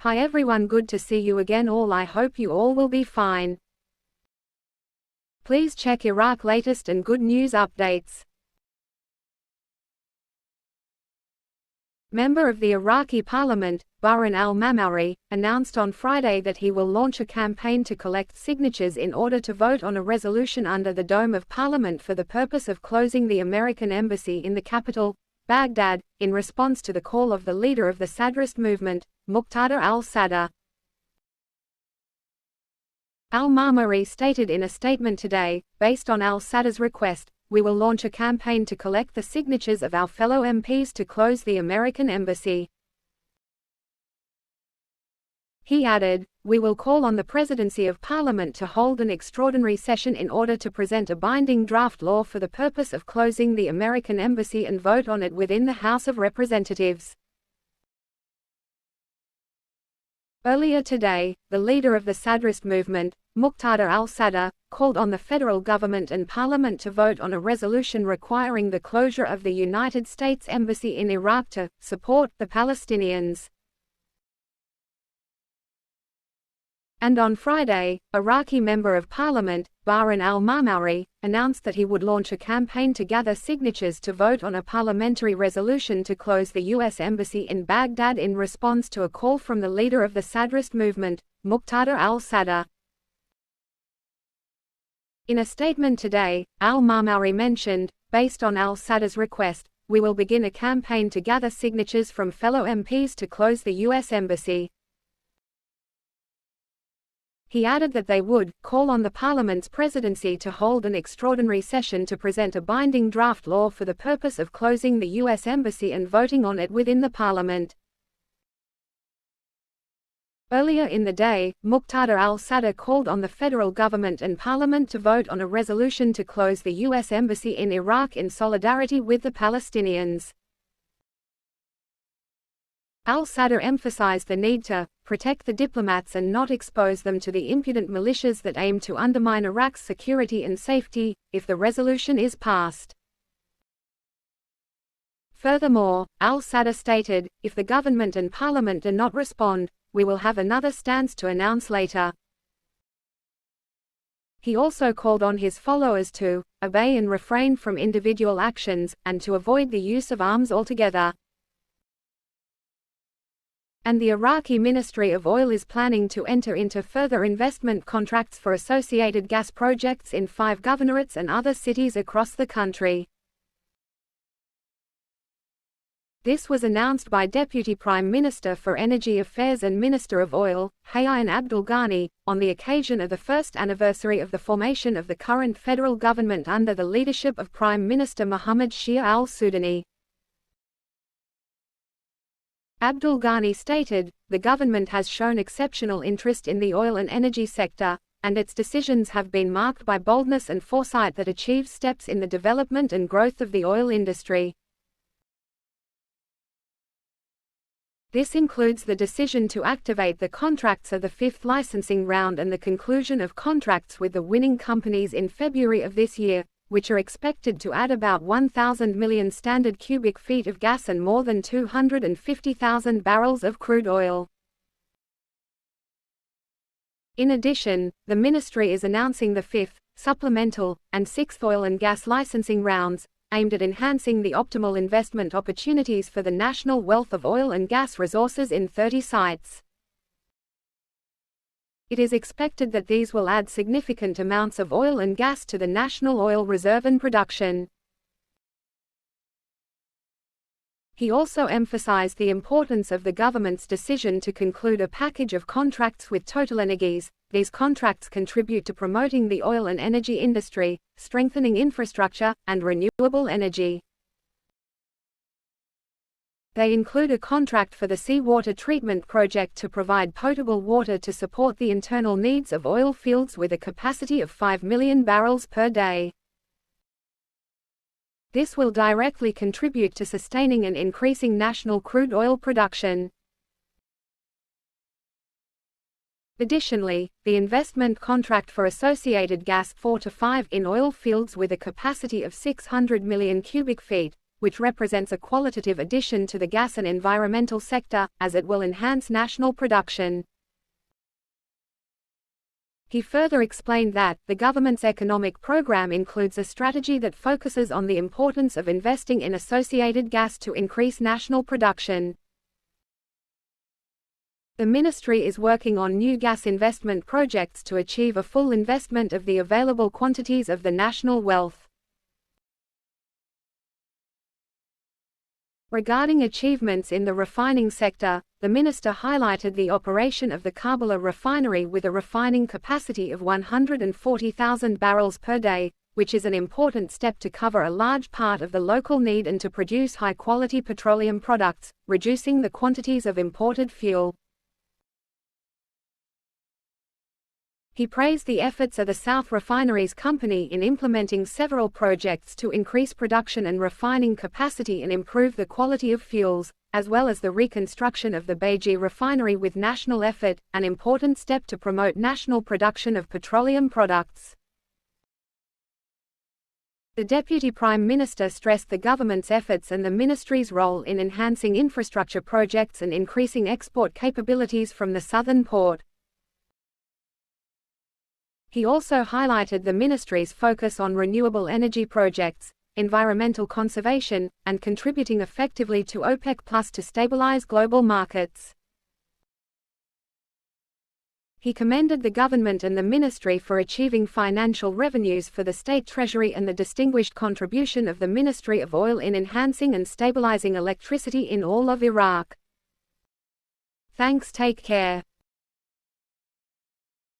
Hi everyone, good to see you again all. I hope you all will be fine. Please check Iraq latest and good news updates. Member of the Iraqi Parliament, Burhan Al-Mamouri, announced on Friday that he will launch a campaign to collect signatures in order to vote on a resolution under the dome of Parliament for the purpose of closing the American embassy in the capital, Baghdad, in response to the call of the leader of the Sadrist movement, Muqtada Al-Sadr. Al-Maamouri stated in a statement today, based on Al-Sadr's request, we will launch a campaign to collect the signatures of our fellow MPs to close the American embassy. He added, we will call on the Presidency of Parliament to hold an extraordinary session in order to present a binding draft law for the purpose of closing the American embassy and vote on it within the House of Representatives. Earlier today, the leader of the Sadrist movement, Muqtada Al-Sadr, called on the federal government and parliament to vote on a resolution requiring the closure of the United States Embassy in Iraq to support the Palestinians. And on Friday, Iraqi Member of Parliament, Burhan Al-Mamouri, announced that he would launch a campaign to gather signatures to vote on a parliamentary resolution to close the U.S. Embassy in Baghdad in response to a call from the leader of the Sadrist movement, Muqtada Al-Sadr. In a statement today, Al-Mamouri mentioned, based on Al-Sadr's request, we will begin a campaign to gather signatures from fellow MPs to close the U.S. Embassy. He added that they would call on the Parliament's presidency to hold an extraordinary session to present a binding draft law for the purpose of closing the U.S. Embassy and voting on it within the Parliament. Earlier in the day, Muqtada Al-Sadr called on the federal government and Parliament to vote on a resolution to close the U.S. Embassy in Iraq in solidarity with the Palestinians. Al-Sadr emphasized the need to protect the diplomats and not expose them to the impudent militias that aim to undermine Iraq's security and safety, if the resolution is passed. Furthermore, Al-Sadr stated, if the government and parliament do not respond, we will have another stance to announce later. He also called on his followers to obey and refrain from individual actions, and to avoid the use of arms altogether. And the Iraqi Ministry of Oil is planning to enter into further investment contracts for associated gas projects in 5 governorates and other cities across the country. This was announced by Deputy Prime Minister for Energy Affairs and Minister of Oil, Hayyan Abdul Ghani, on the occasion of the first anniversary of the formation of the current federal government under the leadership of Prime Minister Mohammed Shia al-Sudani. Abdul Ghani stated, the government has shown exceptional interest in the oil and energy sector, and its decisions have been marked by boldness and foresight that achieve steps in the development and growth of the oil industry. This includes the decision to activate the contracts of the 5th licensing round and the conclusion of contracts with the winning companies in February of this year, which are expected to add about 1,000 million standard cubic feet of gas and more than 250,000 barrels of crude oil. In addition, the ministry is announcing the 5th, supplemental, and 6th oil and gas licensing rounds, aimed at enhancing the optimal investment opportunities for the national wealth of oil and gas resources in 30 sites. It is expected that these will add significant amounts of oil and gas to the national oil reserve and production. He also emphasized the importance of the government's decision to conclude a package of contracts with TotalEnergies. These contracts contribute to promoting the oil and energy industry, strengthening infrastructure, and renewable energy. They include a contract for the seawater treatment project to provide potable water to support the internal needs of oil fields with a capacity of 5 million barrels per day. This will directly contribute to sustaining and increasing national crude oil production. Additionally, the investment contract for associated gas 4 to 5 in oil fields with a capacity of 600 million cubic feet, which represents a qualitative addition to the gas and environmental sector, as it will enhance national production. He further explained that the government's economic program includes a strategy that focuses on the importance of investing in associated gas to increase national production. The ministry is working on new gas investment projects to achieve a full investment of the available quantities of the national wealth. Regarding achievements in the refining sector, the minister highlighted the operation of the Karbala refinery with a refining capacity of 140,000 barrels per day, which is an important step to cover a large part of the local need and to produce high-quality petroleum products, reducing the quantities of imported fuel. He praised the efforts of the South Refineries Company in implementing several projects to increase production and refining capacity and improve the quality of fuels, as well as the reconstruction of the Beji refinery with national effort, an important step to promote national production of petroleum products. The Deputy Prime Minister stressed the government's efforts and the ministry's role in enhancing infrastructure projects and increasing export capabilities from the southern port. He also highlighted the ministry's focus on renewable energy projects, environmental conservation, and contributing effectively to OPEC+ to stabilize global markets. He commended the government and the ministry for achieving financial revenues for the state treasury and the distinguished contribution of the Ministry of Oil in enhancing and stabilizing electricity in all of Iraq. Thanks, take care.